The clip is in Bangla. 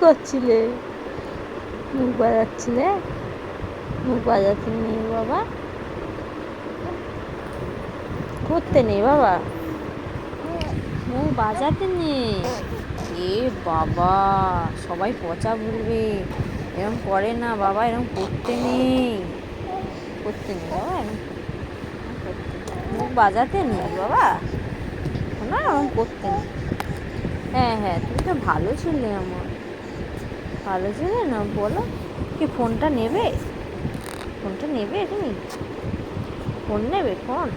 করছিলে? মুখ বাজাচ্ছিলে? মুখ বাজাতে নেই বাবা, করতে নেই বাবা, মুখ বাজাতে নেই। এ বাবা, সবাই পচা বলবে, এরকম করে না বাবা, এরকম করতে নেই, করতে নেই বাবা, এরকম মুখ বাজাতে নেই বাবা, না এরকম করতে নেই। হ্যাঁ হ্যাঁ, তুমি তো ভালো ছিলে, আমার ভালো ছিলে না, বলো কি ফোনটা নেবে? ফোনটা নেবে তুমি? ফোন নেবে? ফোন